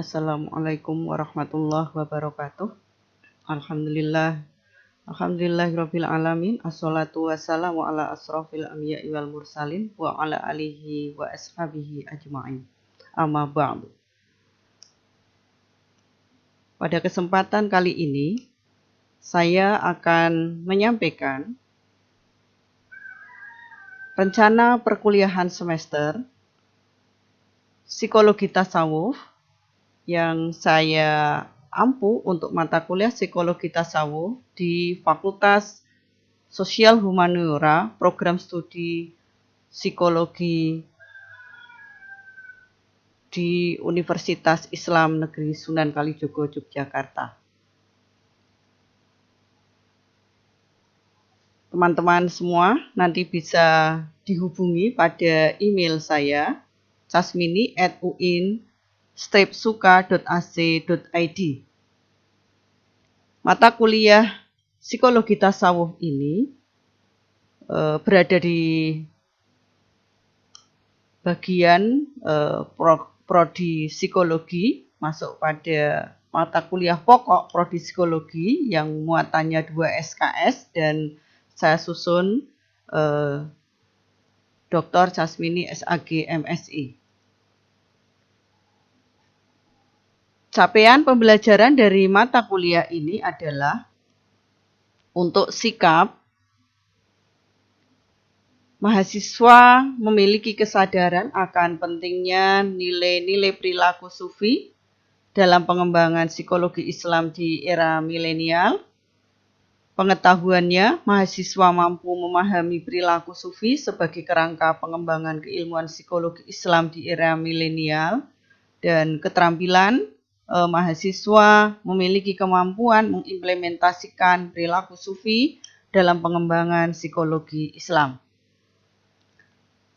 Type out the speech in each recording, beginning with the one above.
Assalamualaikum warahmatullahi wabarakatuh. Alhamdulillah. Alhamdulillahirabbil alamin. Assalatu wassalamu ala asrofil anbiya'i wal mursalin wa ala alihi wa ashabihi ajma'in. Amma ba'du. Pada kesempatan kali ini saya akan menyampaikan rencana perkuliahan semester Psikologi Tasawuf yang saya ampu untuk mata kuliah Psikologi Tasawuf di Fakultas Sosial Humaniora, Program Studi Psikologi di Universitas Islam Negeri Sunan Kalijogo, Yogyakarta. Teman-teman semua nanti bisa dihubungi pada email saya casmini@uin-suka.ac.id. Mata kuliah Psikologi Tasawuf ini berada di bagian prodi psikologi, masuk pada mata kuliah pokok prodi psikologi yang muatannya 2 SKS, dan saya susun Dr. Casmini SAG MSI. Capaian pembelajaran dari mata kuliah ini adalah untuk sikap mahasiswa memiliki kesadaran akan pentingnya nilai-nilai perilaku sufi dalam pengembangan psikologi Islam di era milenial. Pengetahuannya, mahasiswa mampu memahami perilaku sufi sebagai kerangka pengembangan keilmuan psikologi Islam di era milenial, dan keterampilan mahasiswa memiliki kemampuan mengimplementasikan perilaku sufi dalam pengembangan psikologi Islam.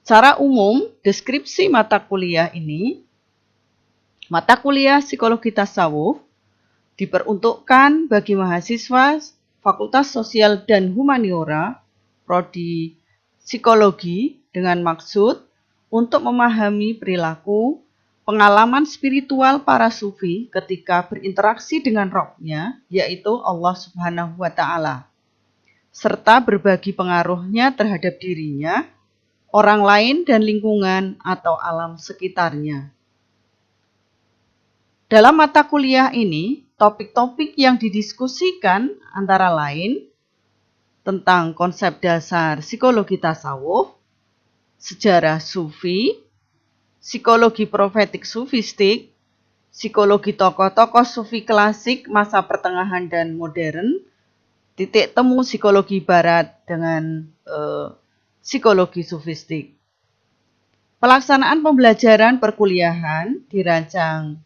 Secara umum, deskripsi mata kuliah ini, mata kuliah Psikologi Tasawuf diperuntukkan bagi mahasiswa Fakultas Sosial dan Humaniora, Prodi Psikologi, dengan maksud untuk memahami perilaku, pengalaman spiritual para sufi ketika berinteraksi dengan Rabb-nya, yaitu Allah Subhanahu wa Ta'ala, serta berbagi pengaruhnya terhadap dirinya, orang lain, dan lingkungan atau alam sekitarnya. Dalam mata kuliah ini, topik-topik yang didiskusikan antara lain tentang konsep dasar psikologi tasawuf, sejarah sufi, psikologi profetik sufistik, psikologi tokoh-tokoh sufi klasik masa pertengahan dan modern, titik temu psikologi barat dengan psikologi sufistik. Pelaksanaan pembelajaran perkuliahan dirancang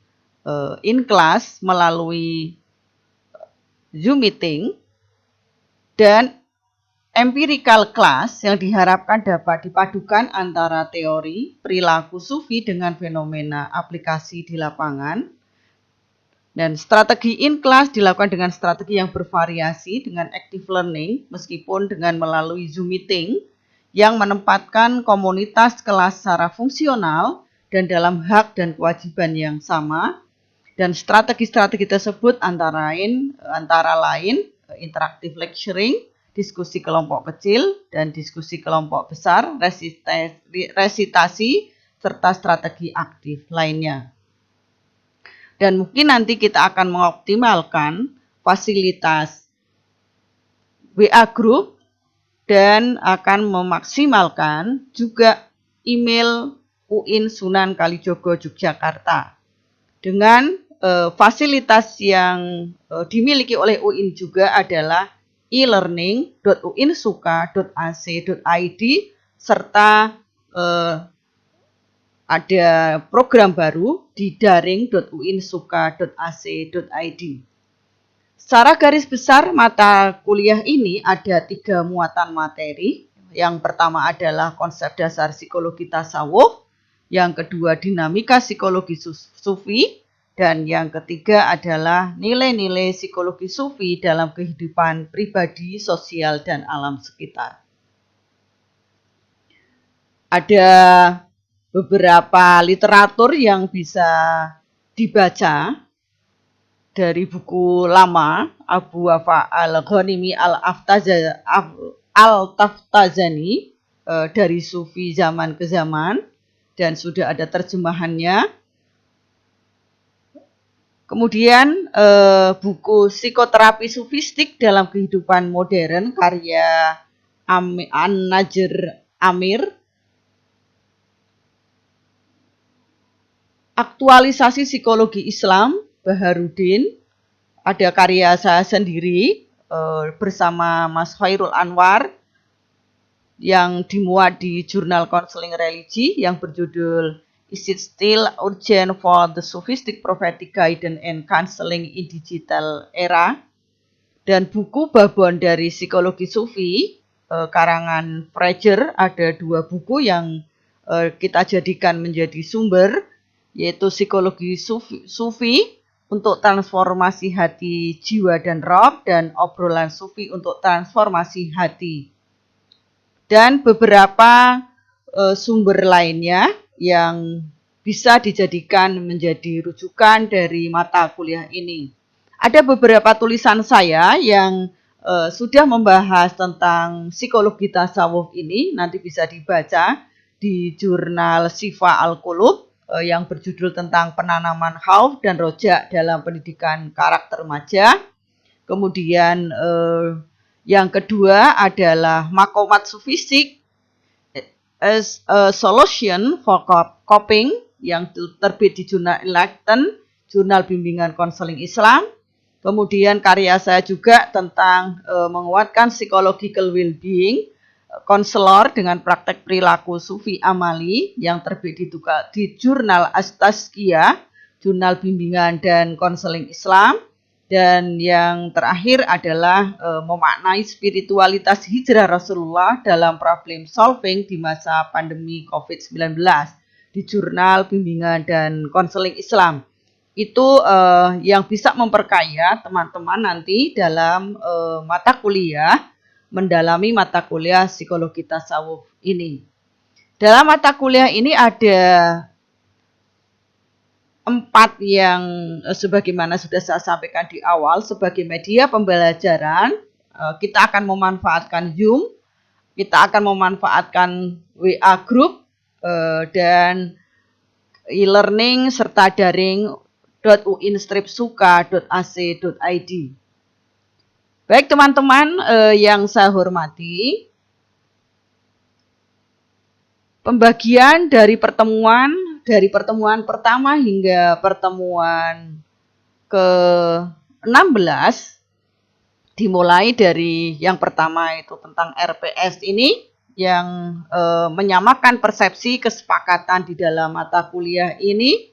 in class melalui Zoom meeting dan empirical class yang diharapkan dapat dipadukan antara teori perilaku sufi dengan fenomena aplikasi di lapangan. Dan strategi in class dilakukan dengan strategi yang bervariasi dengan active learning, meskipun dengan melalui Zoom meeting yang menempatkan komunitas kelas secara fungsional dan dalam hak dan kewajiban yang sama. Dan strategi-strategi tersebut antara lain interactive lecturing, diskusi kelompok kecil dan diskusi kelompok besar, resitasi, serta strategi aktif lainnya. Dan mungkin nanti kita akan mengoptimalkan fasilitas WA Group dan akan memaksimalkan juga email UIN Sunan Kalijogo, Yogyakarta. Dengan fasilitas yang dimiliki oleh UIN juga adalah e-learning.uinsuka.ac.id, serta ada program baru di daring.uinsuka.ac.id. Secara garis besar, mata kuliah ini ada 3 muatan materi. Yang pertama adalah konsep dasar psikologi tasawuf, yang kedua dinamika psikologi sufi, dan yang ketiga adalah nilai-nilai psikologi sufi dalam kehidupan pribadi, sosial, dan alam sekitar. Ada beberapa literatur yang bisa dibaca dari buku lama Abu Wafa al-Ghanimi al-Taftazani dari Sufi zaman ke zaman, dan sudah ada terjemahannya. Kemudian buku Psikoterapi Sufistik dalam Kehidupan Modern karya An-Najr Amir. Aktualisasi Psikologi Islam Baharudin, ada karya saya sendiri bersama Mas Khairul Anwar yang dimuat di Jurnal Konseling Religi yang berjudul Is It Still Urgent for the Sufistic Prophetic Guidance and Counseling in Digital Era, dan buku Babon dari Psikologi Sufi karangan Fraser. Ada 2 buku yang kita jadikan menjadi sumber, yaitu Psikologi Sufi untuk transformasi hati, jiwa, dan roh, dan Obrolan Sufi untuk transformasi hati. Dan beberapa sumber lainnya yang bisa dijadikan menjadi rujukan dari mata kuliah ini. Ada beberapa tulisan saya yang sudah membahas tentang psikologi tasawuf ini, nanti bisa dibaca di jurnal Syifa Al-Qulub yang berjudul tentang penanaman khauf dan rojak dalam pendidikan karakter remaja. Kemudian yang kedua adalah Makomat Sufistik as a Solution for Coping yang terbit di jurnal Enlighten, jurnal bimbingan konseling Islam. Kemudian karya saya juga tentang menguatkan psychological well-being konselor dengan praktek perilaku Sufi Amali yang terbit di jurnal As-Tazkiyah, jurnal bimbingan dan konseling Islam. Dan yang terakhir adalah memaknai spiritualitas hijrah Rasulullah dalam problem solving di masa pandemi COVID-19 di jurnal bimbingan dan konseling Islam. Itu yang bisa memperkaya teman-teman nanti dalam mata kuliah, mendalami mata kuliah psikologi tasawuf ini. Dalam mata kuliah ini ada 4 yang sebagaimana sudah saya sampaikan di awal sebagai media pembelajaran. Kita akan memanfaatkan Zoom, kita akan memanfaatkan WA Group, dan e-learning serta daring.uinstripsuka.ac.id. Baik teman-teman yang saya hormati, pembagian dari pertemuan pertama hingga pertemuan ke-16 dimulai dari yang pertama itu tentang RPS ini yang menyamakan persepsi kesepakatan di dalam mata kuliah ini.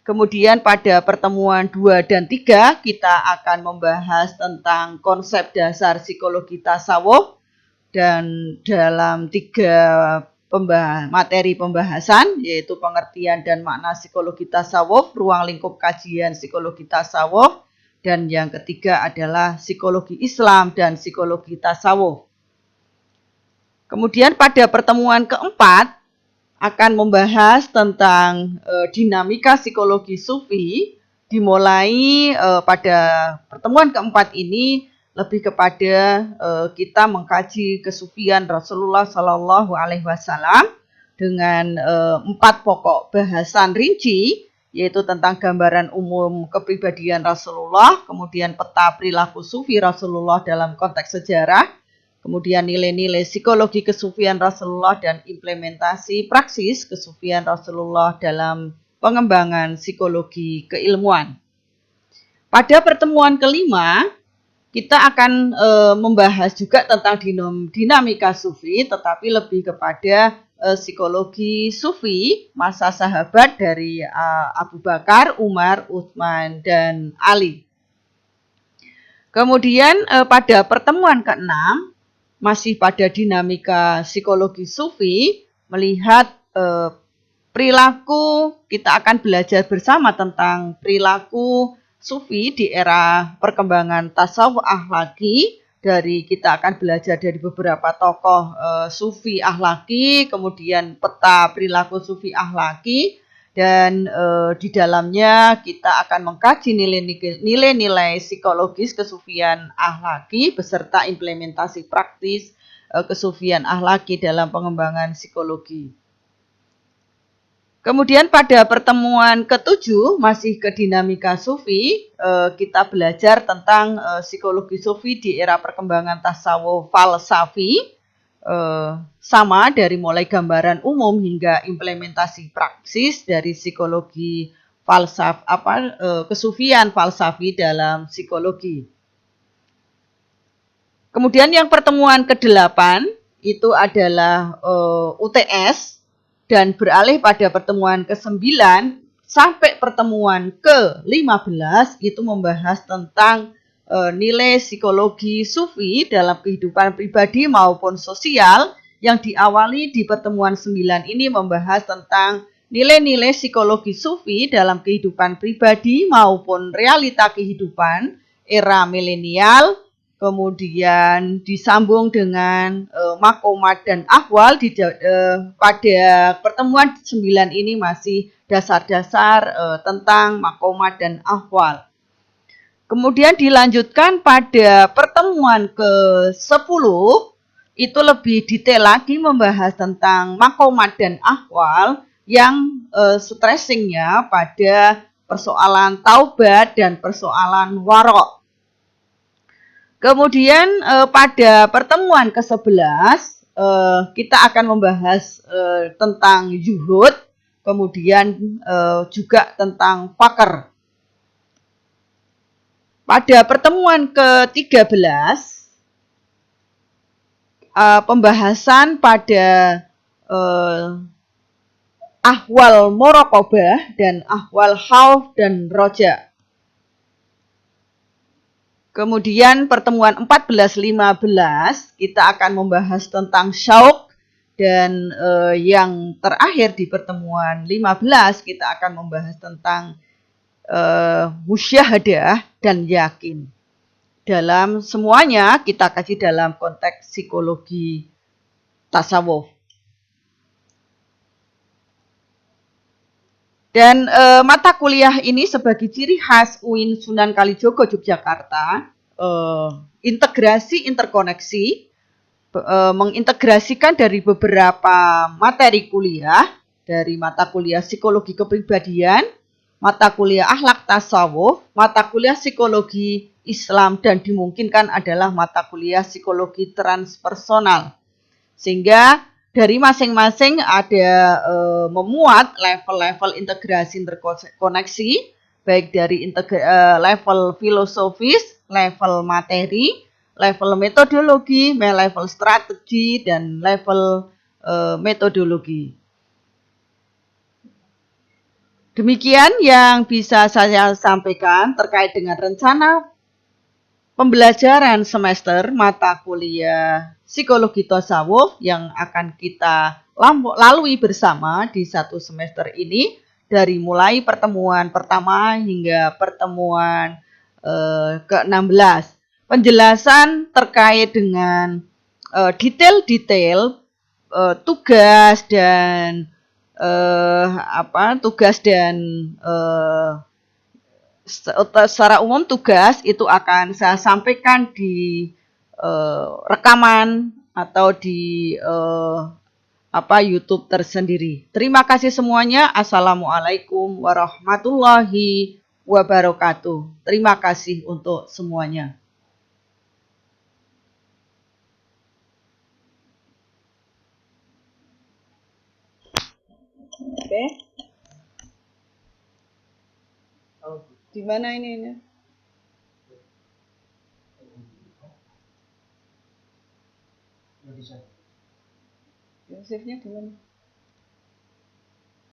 Kemudian pada pertemuan 2 dan 3 kita akan membahas tentang konsep dasar psikologi tasawuf, dan dalam 3 materi pembahasan yaitu pengertian dan makna psikologi tasawuf, ruang lingkup kajian psikologi tasawuf, dan yang ketiga adalah psikologi Islam dan psikologi tasawuf. Kemudian pada pertemuan keempat akan membahas tentang dinamika psikologi Sufi, dimulai pada pertemuan keempat ini lebih kepada kita mengkaji kesufian Rasulullah Shallallahu Alaihi Wasallam dengan 4 pokok bahasan rinci, yaitu tentang gambaran umum kepribadian Rasulullah, kemudian peta perilaku Sufi Rasulullah dalam konteks sejarah, kemudian nilai-nilai psikologi kesufian Rasulullah dan implementasi praksis kesufian Rasulullah dalam pengembangan psikologi keilmuan. Pada pertemuan kelima, kita akan membahas juga tentang dinamika Sufi, tetapi lebih kepada psikologi Sufi masa sahabat dari Abu Bakar, Umar, Utsman, dan Ali. Kemudian pada pertemuan ke-6, masih pada dinamika psikologi Sufi, melihat perilaku, kita akan belajar bersama tentang perilaku Sufi di era perkembangan tasawuf akhlaki. Kita akan belajar dari beberapa tokoh Sufi akhlaki, kemudian peta perilaku Sufi akhlaki, Dan di dalamnya kita akan mengkaji nilai-nilai psikologis kesufian akhlaki beserta implementasi praktis kesufian akhlaki dalam pengembangan psikologi. Kemudian pada pertemuan ke-7, masih ke dinamika sufi, kita belajar tentang psikologi sufi di era perkembangan tasawuf falsafi, sama dari mulai gambaran umum hingga implementasi praksis dari psikologi kesufian falsafi dalam psikologi. Kemudian yang pertemuan ke-8 itu adalah UTS, dan beralih pada pertemuan ke-9 sampai pertemuan ke-15 itu membahas tentang nilai psikologi sufi dalam kehidupan pribadi maupun sosial, yang diawali di pertemuan 9 ini membahas tentang nilai-nilai psikologi sufi dalam kehidupan pribadi maupun realita kehidupan era milenial. Kemudian disambung dengan makomat dan ahwal pada pertemuan 9 ini masih dasar-dasar tentang makomat dan ahwal. Kemudian dilanjutkan pada pertemuan ke-10, itu lebih detail lagi membahas tentang makomat dan ahwal yang stressingnya pada persoalan taubat dan persoalan warok. Kemudian pada pertemuan ke-11 kita akan membahas tentang zuhud, kemudian juga tentang fakr. Pada pertemuan ke-13 pembahasan pada ahwal muraqabah dan ahwal khauf dan roja. Kemudian pertemuan 14-15 kita akan membahas tentang syauq, dan yang terakhir di pertemuan 15 kita akan membahas tentang musyahadah dan yakin. Dalam semuanya kita kaji dalam konteks psikologi tasawuf. Dan mata kuliah ini sebagai ciri khas UIN Sunan Kalijogo Yogyakarta, integrasi interkoneksi, mengintegrasikan dari beberapa materi kuliah, dari mata kuliah psikologi kepribadian, mata kuliah akhlak tasawuf, mata kuliah psikologi Islam, dan dimungkinkan adalah mata kuliah psikologi transpersonal. Sehingga dari masing-masing ada memuat level-level integrasi interkoneksi, baik dari level filosofis, level materi, level metodologi, level strategi, dan level metodologi. Demikian yang bisa saya sampaikan terkait dengan rencana pembelajaran semester mata kuliah psikologi tasawuf yang akan kita lalui bersama di satu semester ini, dari mulai pertemuan pertama hingga pertemuan ke-16. Penjelasan terkait dengan detail-detail tugas dan secara umum tugas itu akan saya sampaikan di rekaman atau di YouTube tersendiri. Terima kasih semuanya. Assalamualaikum warahmatullahi wabarakatuh. Terima kasih untuk semuanya. Oke. Di mana ini? Save-nya di mana?